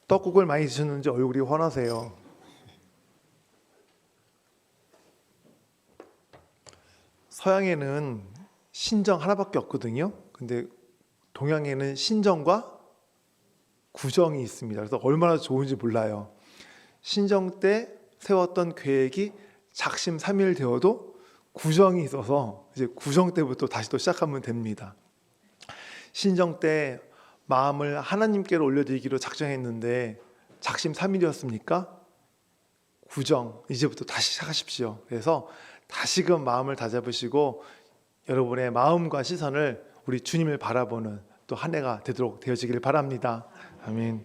떡국을 많이 드셨는지 얼굴이 환하세요. 서양에는 신정 하나밖에 없거든요. 근데 동양에는 신정과 구정이 있습니다. 그래서 얼마나 좋은지 몰라요. 신정 때 세웠던 계획이 작심삼일 되어도 구정이 있어서 이제 구정 때부터 다시 또 시작하면 됩니다. 신정 때 마음을 하나님께로 올려드리기로 작정했는데 작심삼일이었습니까? 구정, 이제부터 다시 시작하십시오. 그래서 다시금 마음을 다잡으시고 여러분의 마음과 시선을 우리 주님을 바라보는 또 한 해가 되도록 되어지기를 바랍니다. 아멘.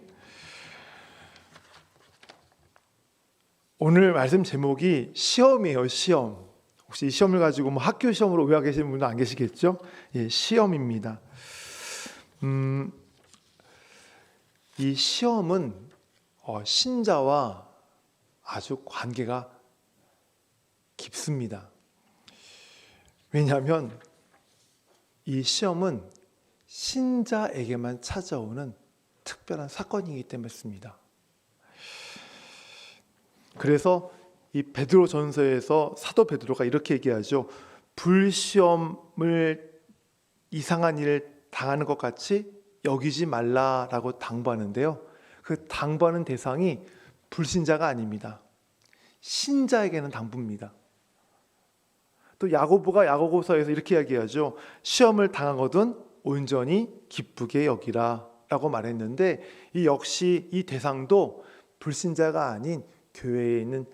오늘 말씀 제목이 시험이에요. 시험. 혹시 이 시험을 가지고 학교 시험으로 오해하고 계시는 분은 안 계시겠죠? 예, 시험입니다. 이 시험은 신자와 아주 관계가 깊습니다. 왜냐하면 이 시험은 신자에게만 찾아오는 특별한 사건이기 때문입니다. 그래서 이 베드로 전서에서 사도 베드로가 이렇게 얘기하죠. 불시험을 이상한 일을 당하는 것 같이 여기지 말라라고 당부하는데요. 그 당부하는 대상이 불신자가 아닙니다. 신자에게는 당부입니다. 또 야고보가 야고보서에서 이렇게 이야기하죠. 시험을 당하거든 온전히 기쁘게 여기라 라고 말했는데 이 역시 이 대상도 불신자가 아닌 교회에 있는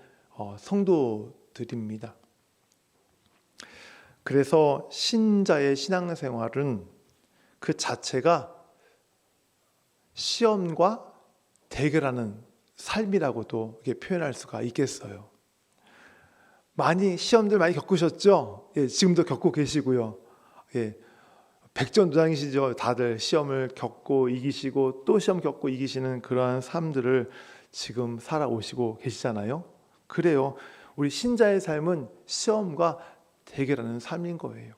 성도들입니다. 그래서 신자의 신앙생활은 그 자체가 시험과 대결하는 삶이라고도 이렇게 표현할 수가 있겠어요. 시험들 많이 겪으셨죠? 예, 지금도 겪고 계시고요. 예, 백전도장이시죠. 다들 시험을 겪고 이기시고 또 시험 겪고 이기시는 그러한 삶들을 지금 살아오시고 계시잖아요. 그래요. 우리 신자의 삶은 시험과 대결하는 삶인 거예요.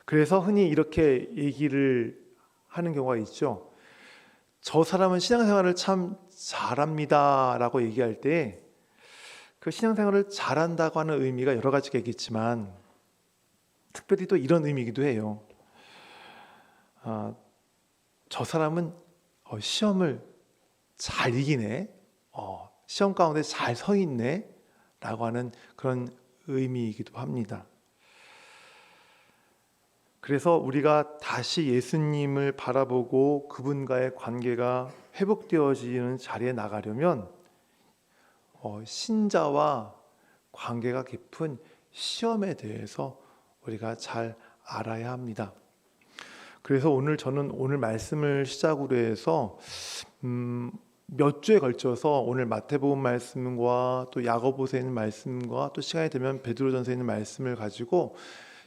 그래서 흔히 이렇게 얘기를 하는 경우가 있죠. 저 사람은 신앙생활을 참 잘합니다 라고 얘기할 때 그 신앙생활을 잘한다고 하는 의미가 여러 가지가 있겠지만 특별히 또 이런 의미이기도 해요. 저 사람은 시험을 잘 이기네, 시험 가운데 잘 서 있네 라고 하는 그런 의미이기도 합니다. 그래서 우리가 다시 예수님을 바라보고 그분과의 관계가 회복되어지는 자리에 나가려면 신자와 관계가 깊은 시험에 대해서 우리가 잘 알아야 합니다. 그래서 저는 오늘 말씀을 시작으로 해서 몇 주에 걸쳐서 오늘 마태복음 말씀과 또 야고보서에 있는 말씀과 또 시간이 되면 베드로전서에 있는 말씀을 가지고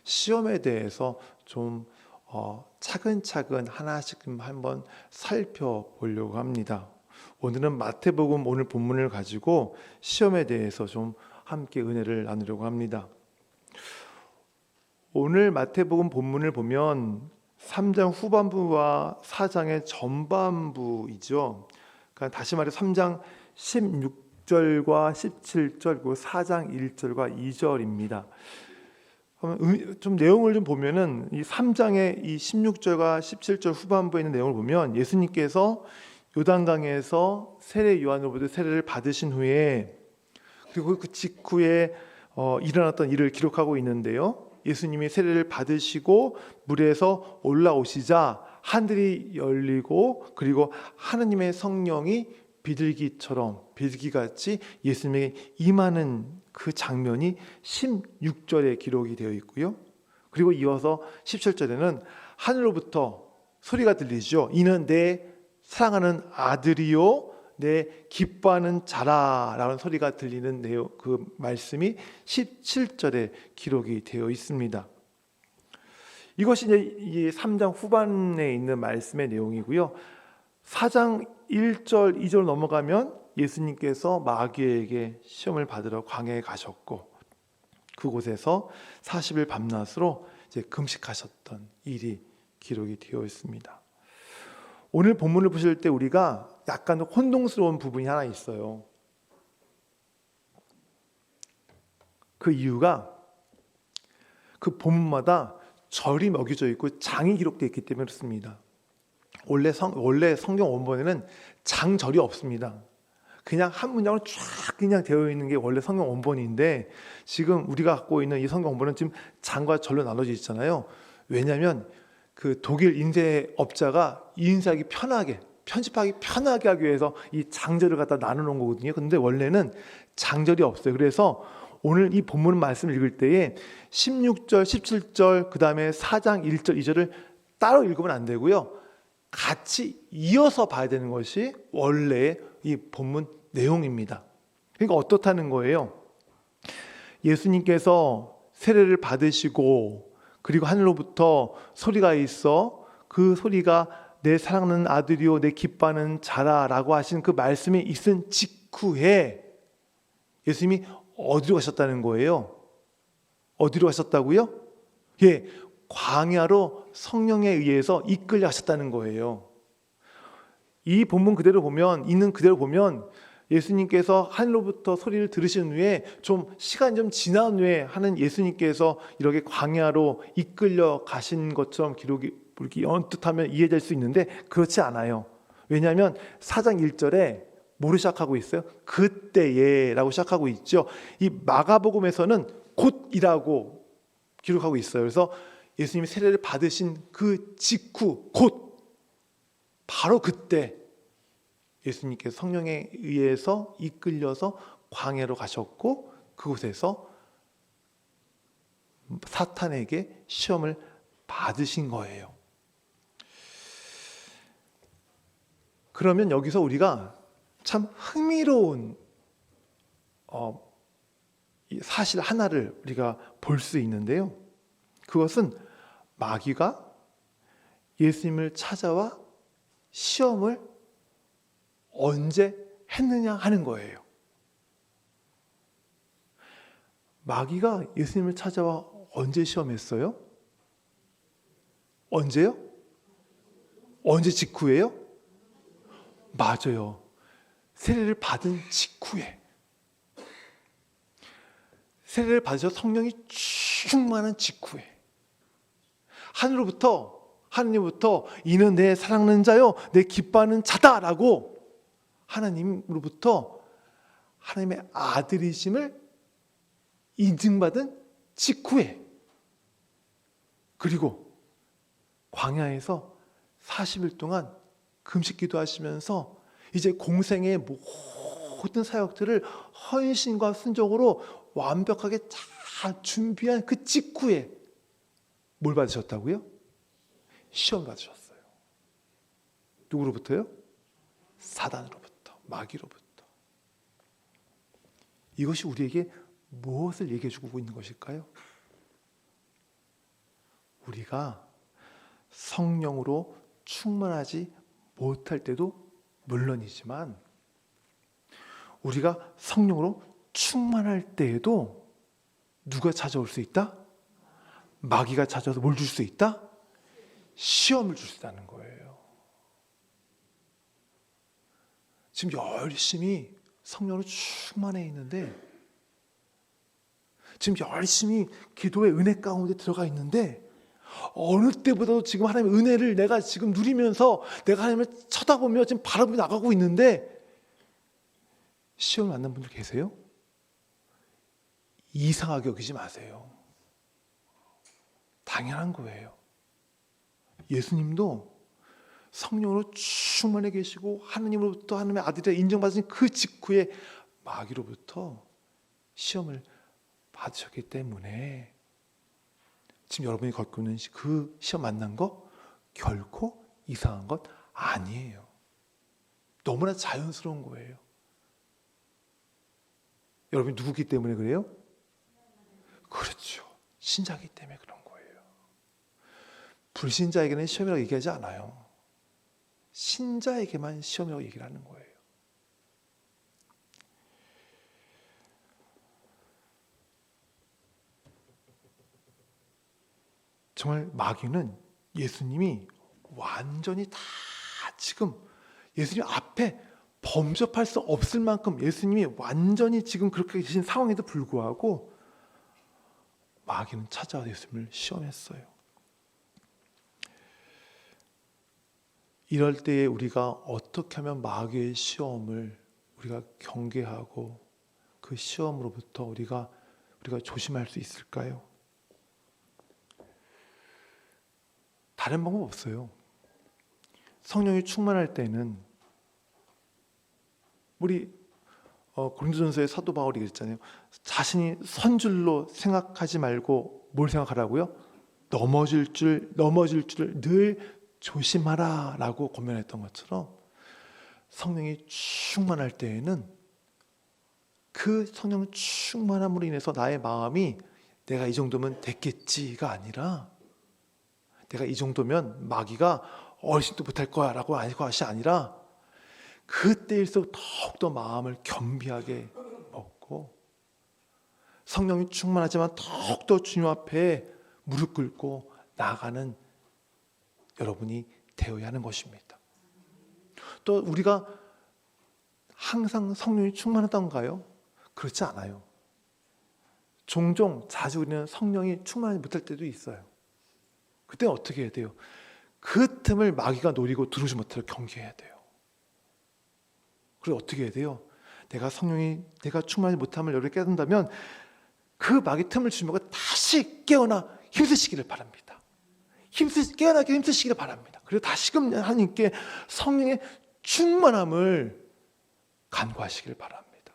시험에 대해서 좀 차근차근 하나씩 한번 살펴보려고 합니다. 오늘은 마태복음 오늘 본문을 가지고 시험에 대해서 좀 함께 은혜를 나누려고 합니다. 오늘 마태복음 본문을 보면 3장 후반부와 4장의 전반부이죠. 그러니까 다시 말해 3장 16절과 17절 그리고 4장 1절과 2절입니다. 좀 내용을 좀 보면은 이 3장의 이 16절과 17절 후반부에 있는 내용을 보면 예수님께서 요단강에서 세례 요한으로부터 세례를 받으신 후에 그리고 그 직후에 일어났던 일을 기록하고 있는데요. 예수님이 세례를 받으시고 물에서 올라오시자 하늘이 열리고 그리고 하느님의 성령이 비둘기같이 예수님에게 임하는 그 장면이 16절에 기록이 되어 있고요. 그리고 이어서 17절에는 하늘로부터 소리가 들리죠. 이는 내 사랑하는 아들이요 내 기뻐하는 자라라는 소리가 들리는 내용, 그 말씀이 17절에 기록이 되어 있습니다. 이것이 이제 3장 후반에 있는 말씀의 내용이고요. 4장 1절, 2절 넘어가면 예수님께서 마귀에게 시험을 받으러 광야에 가셨고 그곳에서 40일 밤낮으로 이제 금식하셨던 일이 기록이 되어 있습니다. 오늘 본문을 보실 때 우리가 약간 혼동스러운 부분이 하나 있어요. 그 이유가 그 본문마다 절이 먹여져 있고 장이 기록되어 있기 때문에 그렇습니다. 원래 성경 원본에는 장절이 없습니다. 그냥 한 문장으로 쫙 그냥 되어 있는 게 원래 성경 원본인데, 지금 우리가 갖고 있는 이 성경 원본은 지금 장과 절로 나눠져 있잖아요. 왜냐하면 그 독일 인쇄업자가 인쇄하기 편하게, 편집하기 편하게 하기 위해서 이 장절을 갖다 나눠 놓은 거거든요. 근데 원래는 장절이 없어요. 그래서 오늘 이 본문 말씀을 읽을 때에 16절, 17절, 그 다음에 4장 1절, 2절을 따로 읽으면 안 되고요. 같이 이어서 봐야 되는 것이 원래 이 본문 내용입니다. 그러니까 어떻다는 거예요? 예수님께서 세례를 받으시고 그리고 하늘로부터 소리가 있어 그 소리가 내 사랑하는 아들이요 내 기뻐하는 자라라고 하신 그 말씀이 있은 직후에 예수님이 어디로 가셨다는 거예요? 어디로 가셨다고요? 예, 광야로 성령에 의해서 이끌려 가셨다는 거예요. 이 본문 그대로 보면, 있는 그대로 보면 예수님께서 하늘로부터 소리를 들으신 후에 좀 시간이 좀 지난 후에 하는 예수님께서 이렇게 광야로 이끌려 가신 것처럼 기록이 이렇게 언뜻하면 이해될 수 있는데 그렇지 않아요. 왜냐하면 4장 1절에 뭐로 시작하고 있어요? 그때에 라고 시작하고 있죠. 이 마가복음에서는 곧이라고 기록하고 있어요. 그래서 예수님이 세례를 받으신 그 직후 곧 바로 그때 예수님께서 성령에 의해서 이끌려서 광야로 가셨고 그곳에서 사탄에게 시험을 받으신 거예요. 그러면 여기서 우리가 참 흥미로운 사실 하나를 우리가 볼 수 있는데요. 그것은 마귀가 예수님을 찾아와 시험을 언제 했느냐 하는 거예요. 마귀가 예수님을 찾아와 언제 시험했어요? 언제요? 언제 직후예요? 맞아요. 세례를 받은 직후에. 세례를 받으셔서 성령이 충만한 직후에. 하느님부터 이는 내 사랑하는 자요 내 기뻐하는 자다라고 하나님으로부터 하나님의 아들이심을 인증받은 직후에, 그리고 광야에서 40일 동안 금식 기도하시면서 이제 공생의 모든 사역들을 헌신과 순종으로 완벽하게 잘 준비한 그 직후에 뭘 받으셨다고요? 시험 받으셨어요. 누구로부터요? 사단으로부터, 마귀로부터. 이것이 우리에게 무엇을 얘기해 주고 있는 것일까요? 우리가 성령으로 충만하지 못할 때도 물론이지만 우리가 성령으로 충만할 때에도 누가 찾아올 수 있다? 마귀가 찾아서 뭘 줄 수 있다? 시험을 줄 수 있다는 거예요. 지금 열심히 성령으로 충만해 있는데, 지금 열심히 기도의 은혜 가운데 들어가 있는데, 어느 때보다도 지금 하나님의 은혜를 내가 지금 누리면서 내가 하나님을 쳐다보며 지금 바라보며 나가고 있는데 시험을 만난 분들 계세요? 이상하게 여기지 마세요. 당연한 거예요. 예수님도 성령으로 충만해 계시고 하나님으로부터 하나님의 아들이라 인정받으신 그 직후에 마귀로부터 시험을 받으셨기 때문에 지금 여러분이 겪고 있는 그 시험 만난 거 결코 이상한 것 아니에요. 너무나 자연스러운 거예요. 여러분이 누구기 때문에 그래요? 그렇죠. 신자이기 때문에 그런 거예요. 불신자에게는 시험이라고 얘기하지 않아요. 신자에게만 시험이라고 얘기를 하는 거예요. 정말 마귀는 예수님이 완전히 다 지금 예수님 앞에 범접할 수 없을 만큼 예수님이 완전히 지금 그렇게 계신 상황에도 불구하고 마귀는 찾아와서 예수님을 시험했어요. 이럴 때에 우리가 어떻게 하면 마귀의 시험을 우리가 경계하고 그 시험으로부터 우리가 조심할 수 있을까요? 다른 방법 없어요. 성령이 충만할 때는 우리 고린도전서의 사도 바울이 그랬잖아요. 자신이 선 줄로 생각하지 말고 뭘 생각하라고요? 넘어질 줄을 늘 조심하라라고 권면했던 것처럼 성령이 충만할 때에는 그 성령 충만함으로 인해서 나의 마음이 내가 이 정도면 됐겠지가 아니라 내가 이 정도면 마귀가 얼씬도 못할 거야 라고 하는 것이 아니라 그때일수록 더욱더 마음을 겸비하게 먹고 성령이 충만하지만 더욱더 주님 앞에 무릎 꿇고 나아가는 여러분이 되어야 하는 것입니다. 또 우리가 항상 성령이 충만하던가요? 그렇지 않아요. 종종 자주 우리는 성령이 충만하지 못할 때도 있어요. 그때 어떻게 해야 돼요? 그 틈을 마귀가 노리고 들어오지 못하도록 경계해야 돼요. 그리고 어떻게 해야 돼요? 내가 충만하지 못함을 여러분이 깨닫는다면 그 마귀 틈을 주면 다시 깨어나 힘쓰시기를 바랍니다. 깨어나게 힘쓰시기를 바랍니다. 그리고 다시금 하나님께 성령의 충만함을 간구하시기를 바랍니다.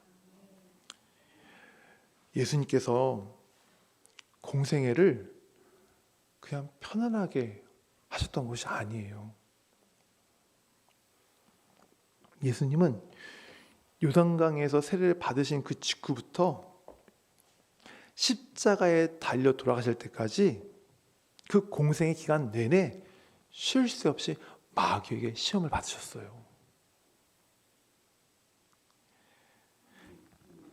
예수님께서 공생애를 그냥 편안하게 하셨던 것이 아니에요. 예수님은 요단강에서 세례를 받으신 그 직후부터 십자가에 달려 돌아가실 때까지 그 공생의 기간 내내 쉴 새 없이 마귀에게 시험을 받으셨어요.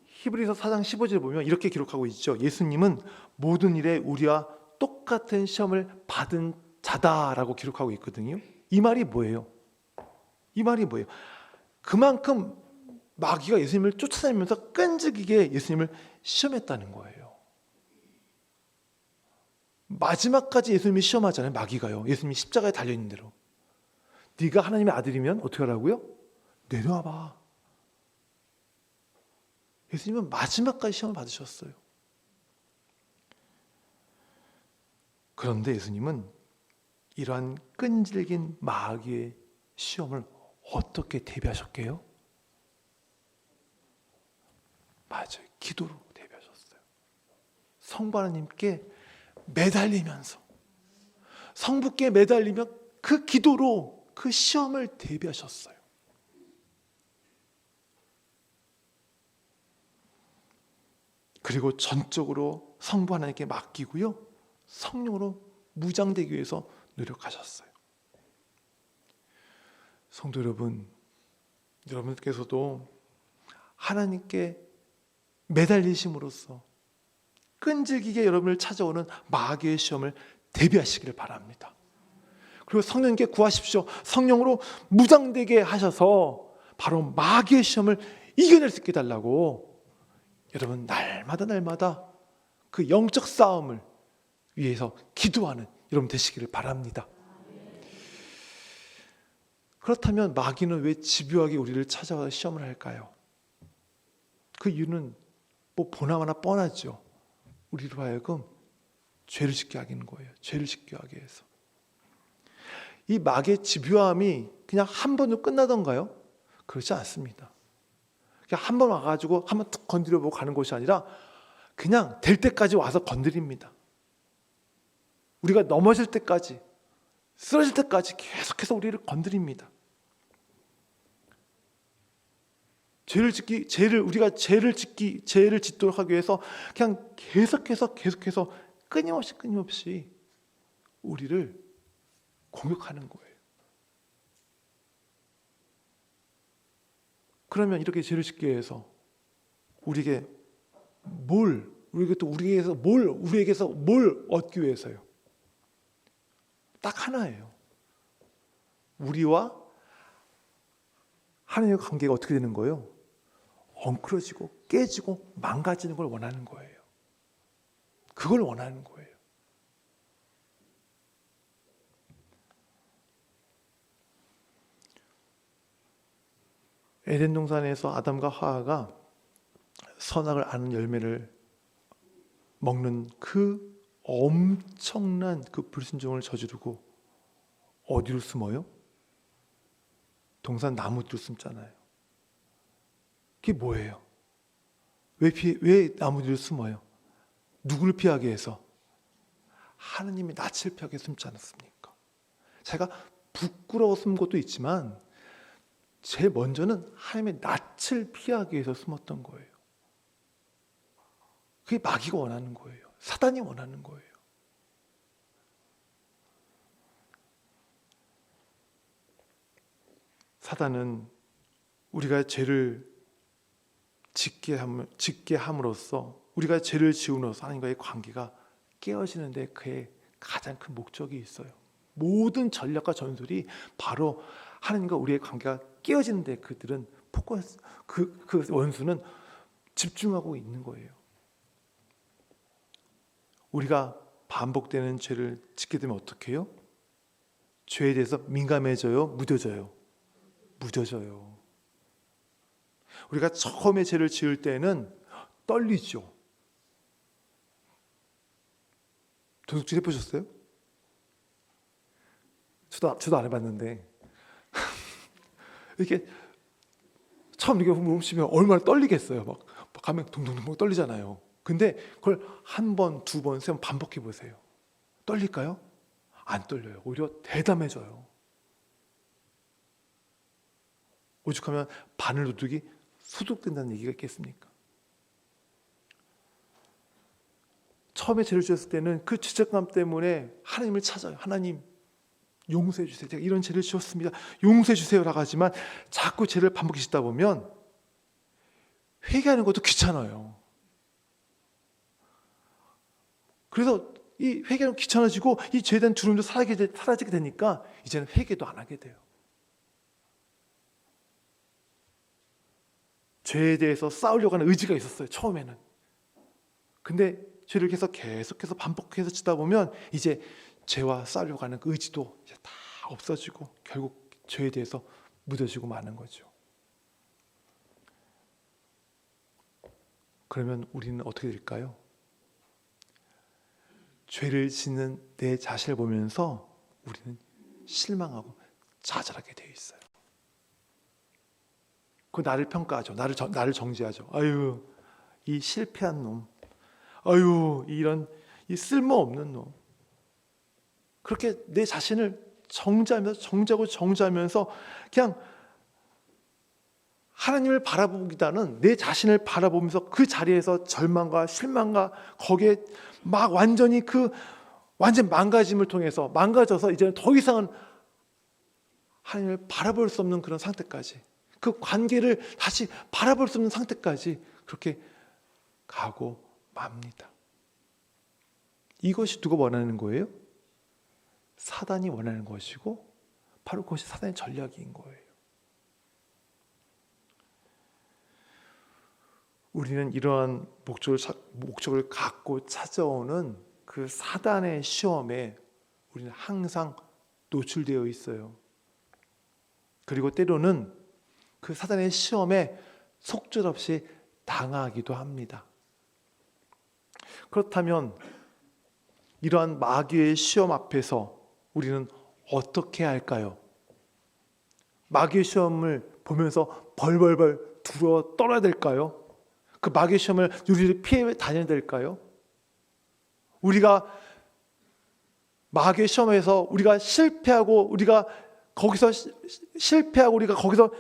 히브리서 4장 15절에 보면 이렇게 기록하고 있죠. 예수님은 모든 일에 우리와 똑같은 시험을 받은 자다라고 기록하고 있거든요. 이 말이 뭐예요? 그만큼 마귀가 예수님을 쫓아다니면서 끈질기게 예수님을 시험했다는 거예요. 마지막까지 예수님이 시험하잖아요. 마귀가요. 예수님이 십자가에 달려있는 대로. 네가 하나님의 아들이면 어떻게 하라고요? 내려와봐. 예수님은 마지막까지 시험을 받으셨어요. 그런데 예수님은 이러한 끈질긴 마귀의 시험을 어떻게 대비하셨게요? 맞아요. 기도로 대비하셨어요. 성부 하나님께 매달리면서 성부께 매달리며 그 기도로 그 시험을 대비하셨어요. 그리고 전적으로 성부 하나님께 맡기고요. 성령으로 무장되기 위해서 노력하셨어요. 성도 여러분, 여러분께서도 하나님께 매달리심으로써 끈질기게 여러분을 찾아오는 마귀의 시험을 대비하시기를 바랍니다. 그리고 성령님께 구하십시오. 성령으로 무장되게 하셔서 바로 마귀의 시험을 이겨낼 수 있게 해달라고 여러분 날마다 그 영적 싸움을 위해서 기도하는 여러분 되시기를 바랍니다. 그렇다면 마귀는 왜 집요하게 우리를 찾아와 시험을 할까요? 그 이유는 보나마나 뻔하죠. 우리로 하여금 죄를 짓게 하는 거예요. 죄를 짓게 하게 해서. 이 마귀의 집요함이 그냥 한 번으로 끝나던가요? 그렇지 않습니다. 그냥 한 번 와가지고 한 번 툭 건드려보고 가는 것이 아니라 그냥 될 때까지 와서 건드립니다. 우리가 넘어질 때까지, 쓰러질 때까지 계속해서 우리를 건드립니다. 우리가 죄를 짓도록 하기 위해서 그냥 계속해서 끊임없이 우리를 공격하는 거예요. 그러면 이렇게 죄를 짓기 위해서 우리에게서 뭘 얻기 위해서요? 딱 하나예요. 우리와 하나님과 관계가 어떻게 되는 거예요? 엉클어지고 깨지고 망가지는 걸 원하는 거예요. 그걸 원하는 거예요. 에덴 동산에서 아담과 하와가 선악을 아는 열매를 먹는 그 엄청난 그 불순종을 저지르고 어디로 숨어요? 동산 나무 뒤로 숨잖아요. 그게 뭐예요? 왜 나무 뒤로 숨어요? 누구를 피하기 위해서? 하느님의 낯을 피하게 숨지 않았습니까? 제가 부끄러워 숨은 것도 있지만 제일 먼저는 하나님의 낯을 피하기 위해서 숨었던 거예요. 그게 마귀가 원하는 거예요. 사단이 원하는 거예요. 사단은 우리가 죄를 짓게 함으로써 우리가 죄를 지음으로써 하나님과의 관계가 깨어지는데 그의 가장 큰 목적이 있어요. 모든 전략과 전술이 바로 하나님과 우리의 관계가 깨어지는데 그들은 포커스, 그 원수는 집중하고 있는 거예요. 우리가 반복되는 죄를 짓게 되면 어떻게 해요? 죄에 대해서 민감해져요? 무뎌져요? 무뎌져요. 우리가 처음에 죄를 지을 때는 떨리죠. 도둑질 해보셨어요? 저도 안 해봤는데 이렇게 처음 이렇게 훔치면 얼마나 떨리겠어요. 막 가면 동동동 떨리잖아요. 근데 그걸 한 번, 두 번, 세 번 반복해 보세요. 떨릴까요? 안 떨려요. 오히려 대담해져요. 오죽하면 바늘 도둑이 소독된다는 얘기가 있겠습니까? 처음에 죄를 지었을 때는 그 죄책감 때문에 하나님을 찾아요. 하나님 용서해 주세요. 제가 이런 죄를 지었습니다. 용서해 주세요라고 하지만 자꾸 죄를 반복해 짓다 보면 회개하는 것도 귀찮아요. 그래서 이 회개는 귀찮아지고 이 죄에 대한 두려움도 사라지게 되니까 이제는 회개도 안 하게 돼요. 죄에 대해서 싸우려고 하는 의지가 있었어요. 처음에는. 근데 죄를 계속해서 반복해서 짓다 보면 이제 죄와 싸우려고 하는 그 의지도 이제 다 없어지고 결국 죄에 대해서 무뎌지고 마는 거죠. 그러면 우리는 어떻게 될까요? 죄를 짓는 내 자신을 보면서 우리는 실망하고 좌절하게 되어 있어요. 그 나를 평가하죠. 나를 정죄하죠. 아유, 이 실패한 놈. 아유, 이 쓸모없는 놈. 그렇게 내 자신을 정죄하면서 그냥 하나님을 바라보기보다는 내 자신을 바라보면서 그 자리에서 절망과 실망과 거기에 막 완전 망가짐을 통해서 망가져서 이제는 더 이상은 하나님을 바라볼 수 없는 그런 상태까지, 그 관계를 다시 바라볼 수 없는 상태까지 그렇게 가고 맙니다. 이것이 누가 원하는 거예요? 사단이 원하는 것이고 바로 그것이 사단의 전략인 거예요. 우리는 이러한 목적을 갖고 찾아오는 그 사단의 시험에 우리는 항상 노출되어 있어요. 그리고 때로는 그 사단의 시험에 속절없이 당하기도 합니다. 그렇다면 이러한 마귀의 시험 앞에서 우리는 어떻게 할까요? 마귀의 시험을 보면서 벌벌벌 두려워 떨어야 될까요? 그 마귀의 시험을 우리를 피해 다녀야 될까요? 우리가 마귀의 시험에서 우리가 실패하고 우리가 거기서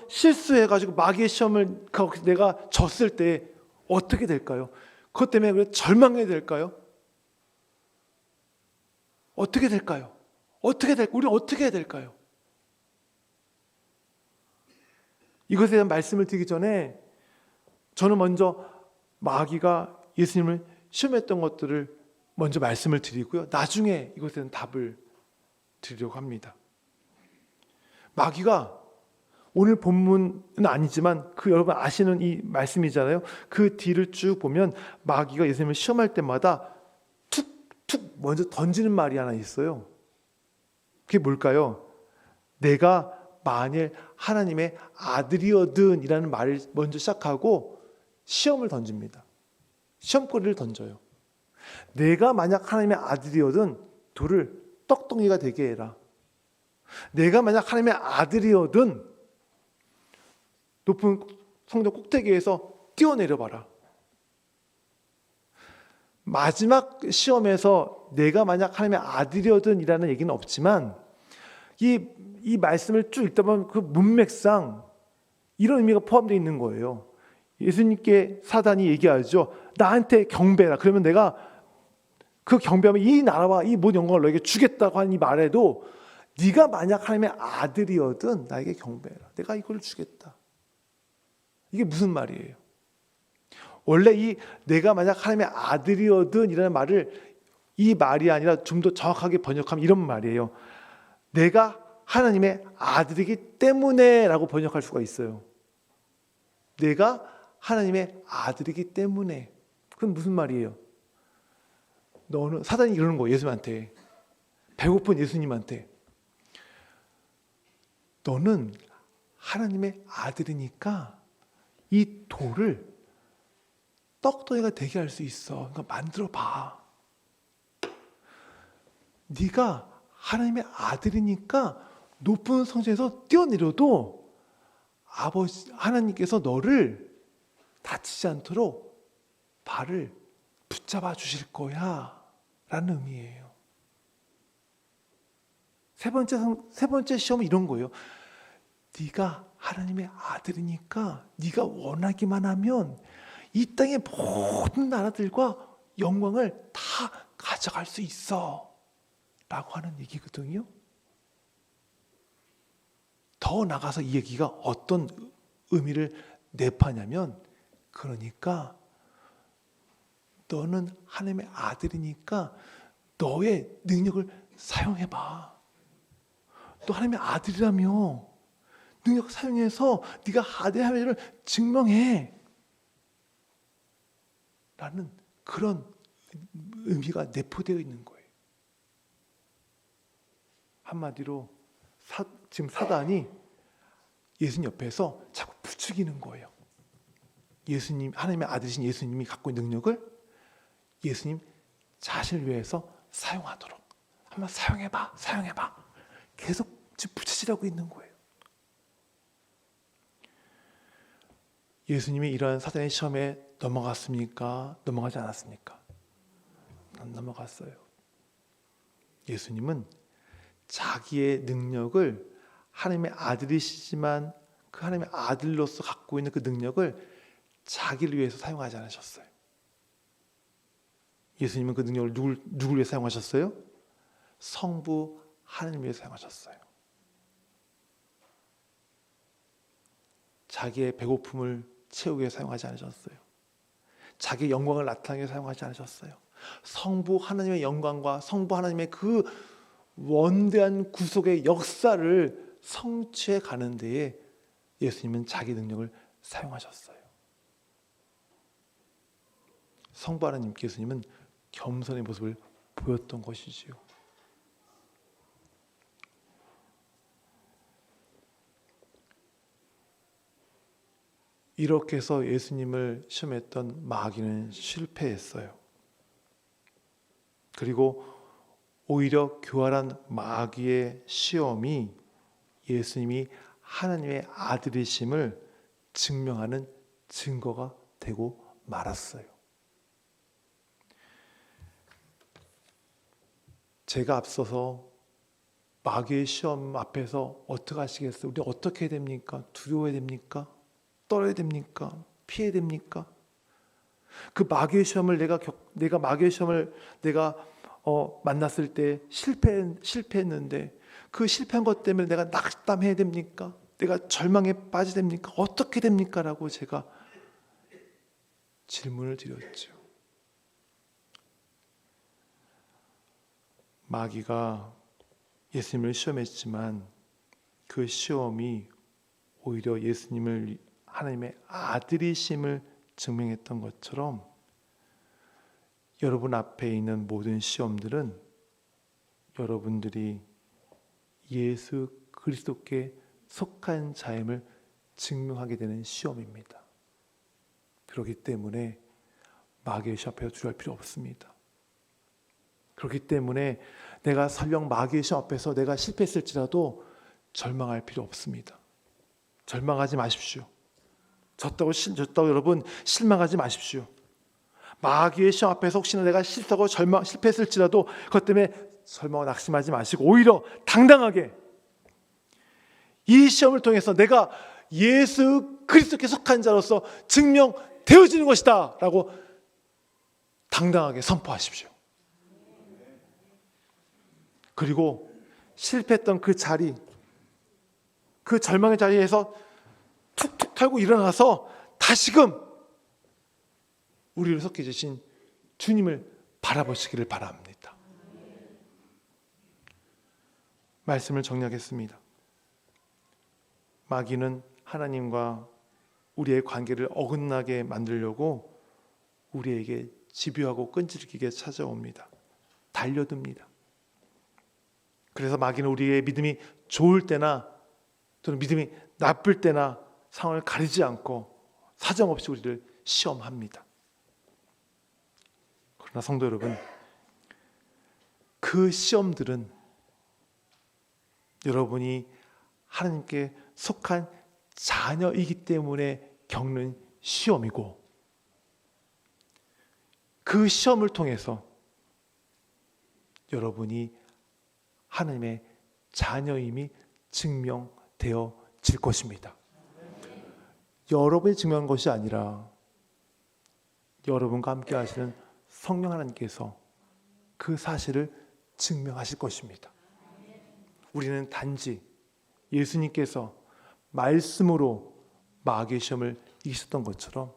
실수해가지고 마귀의 시험을 내가 졌을 때 어떻게 될까요? 그것 때문에 절망해야 될까요? 어떻게 될까요? 우리는 어떻게 해야 될까요? 이것에 대한 말씀을 드리기 전에 저는 먼저 마귀가 예수님을 시험했던 것들을 먼저 말씀을 드리고요. 나중에 이것에 대한 답을 드리려고 합니다. 마귀가 오늘 본문은 아니지만 그 여러분 아시는 이 말씀이잖아요. 그 뒤를 쭉 보면 마귀가 예수님을 시험할 때마다 툭툭 먼저 던지는 말이 하나 있어요. 그게 뭘까요? 내가 만일 하나님의 아들이거든 이라는 말을 먼저 시작하고 시험을 던집니다. 시험거리를 던져요. 내가 만약 하나님의 아들이거든 돌을 떡덩이가 되게 해라. 내가 만약 하나님의 아들이거든 높은 성전 꼭대기에서 뛰어내려봐라. 마지막 시험에서 내가 만약 하나님의 아들이거든 이라는 얘기는 없지만 이 말씀을 쭉 읽다 보면 그 문맥상 이런 의미가 포함되어 있는 거예요. 예수님께 사단이 얘기하죠. 나한테 경배해라. 그러면 내가 그 경배하면 이 나라와 이 모든 영광을 너에게 주겠다고 하는 이 말에도 네가 만약 하나님의 아들이거든 나에게 경배해라. 내가 이걸 주겠다. 이게 무슨 말이에요? 원래 이 내가 만약 하나님의 아들이거든 이라는 말을 이 말이 아니라 좀 더 정확하게 번역하면 이런 말이에요. 내가 하나님의 아들이기 때문에 라고 번역할 수가 있어요. 내가 하나님의 아들이기 때문에. 그건 무슨 말이에요? 너는 사단이 이러는 거예요. 예수님한테. 배고픈 예수님한테. 너는 하나님의 아들이니까 이 돌을 떡덩이가 되게 할 수 있어. 그러니까 만들어 봐. 네가 하나님의 아들이니까 높은 성전에서 뛰어내려도 아버지 하나님께서 너를 다치지 않도록 발을 붙잡아 주실 거야 라는 의미예요. 세 번째 시험은 이런 거예요. 네가 하나님의 아들이니까 네가 원하기만 하면 이 땅의 모든 나라들과 영광을 다 가져갈 수 있어 라고 하는 얘기거든요. 더 나가서 이 얘기가 어떤 의미를 내포하냐면 그러니까 너는 하나님의 아들이니까 너의 능력을 사용해봐. 또 하나님의 아들이라며 능력 사용해서 네가 아들의 하나님을 증명해 라는 그런 의미가 내포되어 있는 거예요. 한마디로 지금 사단이 예수님 옆에서 자꾸 부추기는 거예요. 예수님, 하나님의 아들이신 예수님이 갖고 있는 능력을 예수님 자신을 위해서 사용하도록 한번 사용해봐. 계속 지금 부추기라고 있는 거예요. 예수님이 이러한 사단의 시험에 넘어갔습니까? 넘어가지 않았습니까? 안 넘어갔어요. 예수님은 자기의 능력을 하나님의 아들이시지만 그 하나님의 아들로서 갖고 있는 그 능력을 자기를 위해서 사용하지 않으셨어요. 예수님은 그 능력을 누굴 위해 사용하셨어요? 성부 하나님 위해 사용하셨어요. 자기의 배고픔을 채우기 위해 사용하지 않으셨어요. 자기의 영광을 나타내기 위해 사용하지 않으셨어요. 성부 하나님의 영광과 성부 하나님의 그 원대한 구속의 역사를 성취해 가는 데에 예수님은 자기 능력을 사용하셨어요. 성부 하나님께 예수님은 겸손의 모습을 보였던 것이지요. 이렇게 해서 예수님을 시험했던 마귀는 실패했어요. 그리고 오히려 교활한 마귀의 시험이 예수님이 하나님의 아들이심을 증명하는 증거가 되고 말았어요. 제가 앞서서 마귀의 시험 앞에서 어떻게 하시겠어요? 우리 어떻게 해야 됩니까? 두려워해야 됩니까? 떨어야 됩니까? 피해야 됩니까? 그 마귀의 시험을 내가 마귀의 시험을 만났을 때 실패했는데 그 실패한 것 때문에 내가 낙담해야 됩니까? 내가 절망에 빠져야 됩니까? 어떻게 됩니까? 라고 제가 질문을 드렸죠. 마귀가 예수님을 시험했지만 그 시험이 오히려 예수님을 하나님의 아들이심을 증명했던 것처럼 여러분 앞에 있는 모든 시험들은 여러분들이 예수 그리스도께 속한 자임을 증명하게 되는 시험입니다. 그렇기 때문에 마귀의 시험 앞에서 두려워할 필요 없습니다. 그렇기 때문에 내가 설령 마귀의 시험 앞에서 내가 실패했을지라도 절망할 필요 없습니다. 절망하지 마십시오. 졌다고 여러분 실망하지 마십시오. 마귀의 시험 앞에서 혹시나 내가 실수하고 실패했을지라도 그것 때문에 절망하고 낙심하지 마시고 오히려 당당하게 이 시험을 통해서 내가 예수 그리스도께 속한 자로서 증명되어지는 것이다 라고 당당하게 선포하십시오. 그리고 실패했던 그 자리, 그 절망의 자리에서 툭툭 털고 일어나서 다시금 우리를 속해 주신 주님을 바라보시기를 바랍니다. 말씀을 정리하겠습니다. 마귀는 하나님과 우리의 관계를 어긋나게 만들려고 우리에게 집요하고 끈질기게 찾아옵니다. 달려듭니다. 그래서 마귀는 우리의 믿음이 좋을 때나 또는 믿음이 나쁠 때나 상황을 가리지 않고 사정없이 우리를 시험합니다. 그러나 성도 여러분, 그 시험들은 여러분이 하나님께 속한 자녀이기 때문에 겪는 시험이고 그 시험을 통해서 여러분이 하나님의 자녀임이 증명되어질 것입니다. 여러분이 증명한 것이 아니라 여러분과 함께 하시는 성령 하나님께서 그 사실을 증명하실 것입니다. 우리는 단지 예수님께서 말씀으로 마귀의 시험을 이기셨던 것처럼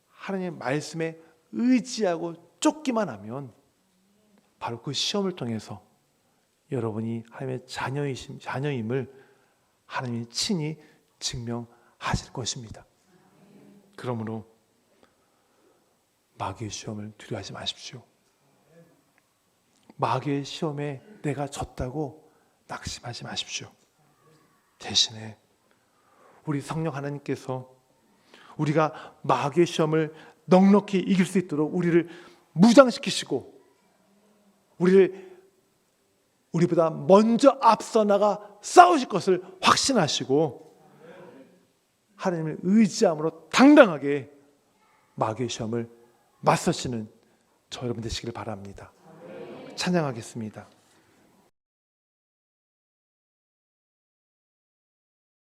하나님의 말씀에 의지하고 쫓기만 하면 바로 그 시험을 통해서 여러분이 하나님의 자녀임을 하나님이 친히 증명하실 것입니다. 그러므로 마귀의 시험을 두려워하지 마십시오. 마귀의 시험에 내가 졌다고 낙심하지 마십시오. 대신에 우리 성령 하나님께서 우리가 마귀의 시험을 넉넉히 이길 수 있도록 우리를 무장시키시고 우리보다 먼저 앞서 나가 싸우실 것을 확신하시고 하나님을 의지함으로 당당하게 마귀의 시험을 맞서시는 저 여러분 되시길 바랍니다. 찬양하겠습니다.